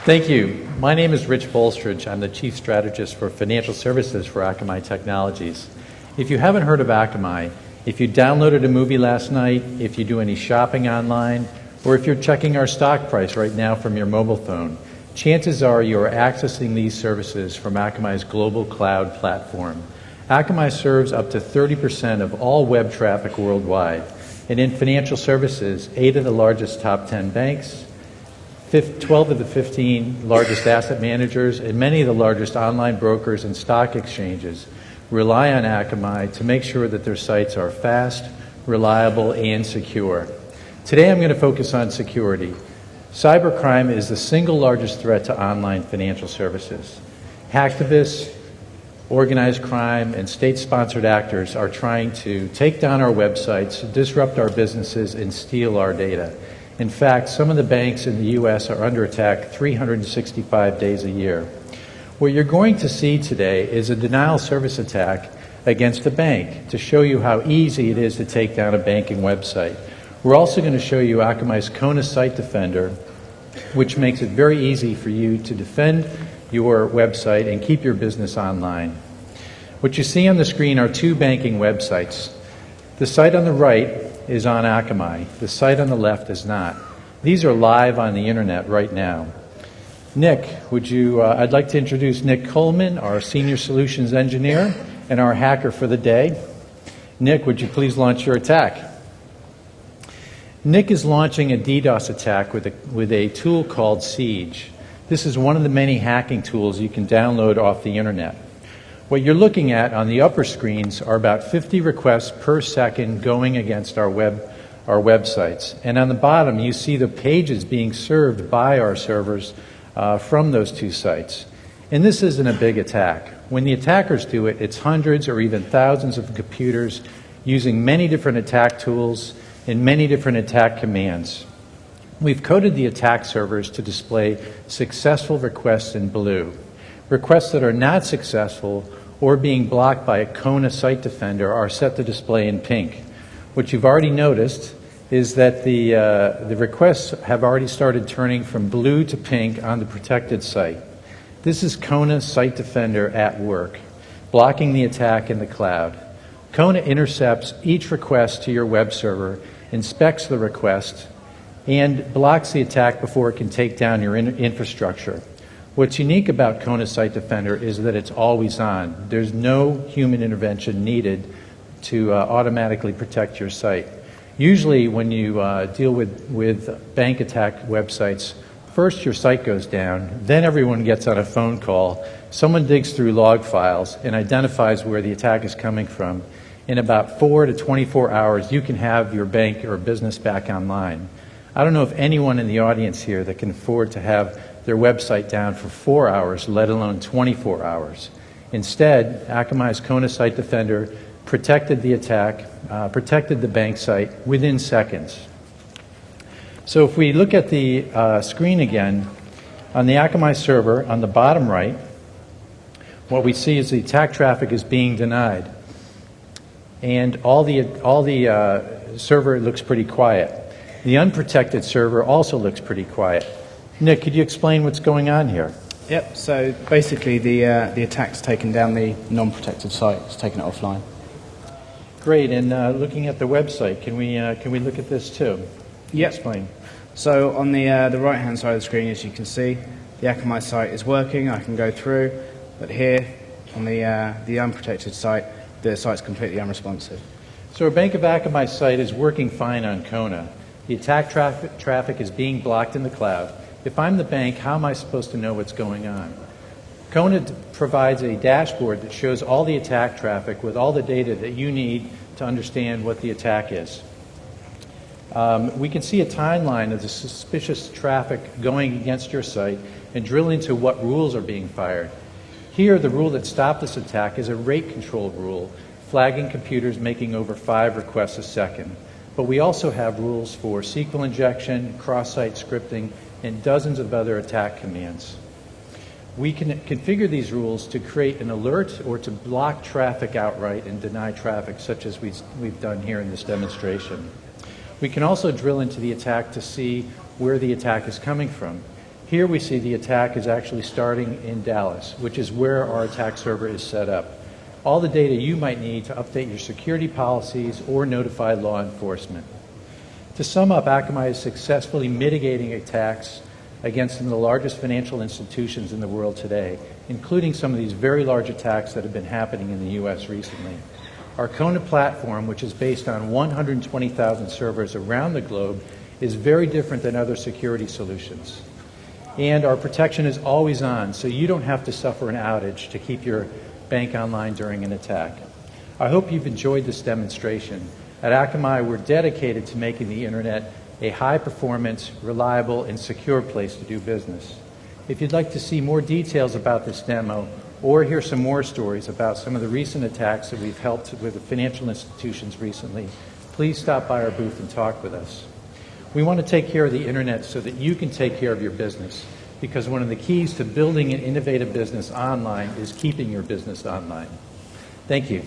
Thank you. My name is Rich Bolstridge. I'm the Chief Strategist for Financial Services for Akamai Technologies. If you haven't heard of Akamai, if you downloaded a movie last night, if you do any shopping online, or if you're checking our stock price right now from your mobile phone, chances are you are accessing these services from Akamai's global cloud platform. Akamai serves up to 30% of all web traffic worldwide. And in financial services, 8 of the largest top 10 banks, 12 of the 15 largest asset managers, and many of the largest online brokers and stock exchanges rely on Akamai to make sure that their sites are fast, reliable, and secure. Today I'm going to focus on security. Cybercrime is the single largest threat to online financial services. Hacktivists, organized crime, and state-sponsored actors are trying to take down our websites, disrupt our businesses, and steal our data. In fact, some of the banks in the U.S. are under attack 365 days a year. What you're going to see today is a denial of service attack against a bank to show you how easy it is to take down a banking website. We're also going to show you Akamai's Kona Site Defender, which makes it very easy for you to defend your website and keep your business online. What you see on the screen are 2 banking websites. The site on the right is on Akamai. The site on the left is not. These are live on the internet right now. Nick, I'd like to introduce Nick Coleman, our Senior Solutions Engineer and our hacker for the day. Nick, would you please launch your attack? Nick is launching a DDoS attack with a tool called Siege. This is one of the many hacking tools you can download off the internet. What you're looking at on the upper screens are about 50 requests per second going against our websites. And on the bottom, you see the pages being served by our servers from those 2 sites. And this isn't a big attack. When the attackers do it, it's hundreds or even thousands of computers using many different attack tools and many different attack commands. We've coded the attack servers to display successful requests in blue. Requests that are not successful or being blocked by a Kona Site Defender are set to display in pink. What you've already noticed is that the requests have already started turning from blue to pink on the protected site. This is Kona Site Defender at work, blocking the attack in the cloud. Kona intercepts each request to your web server, inspects the request, and blocks the attack before it can take down your infrastructure. What's unique about Kona Site Defender is that it's always on. There's no human intervention needed to automatically protect your site. Usually when you deal with bank attack websites, first your site goes down, then everyone gets on a phone call, someone digs through log files and identifies where the attack is coming from. In about 4 to 24 hours, you can have your bank or business back online. I don't know of anyone in the audience here that can afford to have their website down for 4 hours, let alone 24 hours. Instead, Akamai's Kona Site Defender protected the attack, protected the bank site within seconds. So if we look at the screen again, on the Akamai server on the bottom right, what we see is the attack traffic is being denied. And all the server looks pretty quiet. The unprotected server also looks pretty quiet. Nick, could you explain what's going on here? Yep, so basically the attack's taken down the non-protected site, it's taken it offline. Great, and looking at the website, can we look at this too? Yep. Explain. So on the right-hand side of the screen, as you can see, the Akamai site is working, I can go through, but here on the unprotected site, the site's completely unresponsive. So a Bank of Akamai site is working fine on Kona. The attack traffic is being blocked in the cloud. If I'm the bank, how am I supposed to know what's going on? Kona provides a dashboard that shows all the attack traffic with all the data that you need to understand what the attack is. We can see a timeline of the suspicious traffic going against your site and drill into what rules are being fired. Here, the rule that stopped this attack is a rate control rule, flagging computers making over 5 requests a second. But we also have rules for SQL injection, cross-site scripting, and dozens of other attack commands. We can configure these rules to create an alert or to block traffic outright and deny traffic, such as we've done here in this demonstration. We can also drill into the attack to see where the attack is coming from. Here we see the attack is actually starting in Dallas, which is where our attack server is set up. All the data you might need to update your security policies or notify law enforcement. To sum up, Akamai is successfully mitigating attacks against some of the largest financial institutions in the world today, including some of these very large attacks that have been happening in the U.S. recently. Our Kona platform, which is based on 120,000 servers around the globe, is very different than other security solutions. And our protection is always on, so you don't have to suffer an outage to keep your bank online during an attack. I hope you've enjoyed this demonstration. At Akamai, we're dedicated to making the Internet a high-performance, reliable, and secure place to do business. If you'd like to see more details about this demo or hear some more stories about some of the recent attacks that we've helped with the financial institutions recently, please stop by our booth and talk with us. We want to take care of the Internet so that you can take care of your business, because one of the keys to building an innovative business online is keeping your business online. Thank you.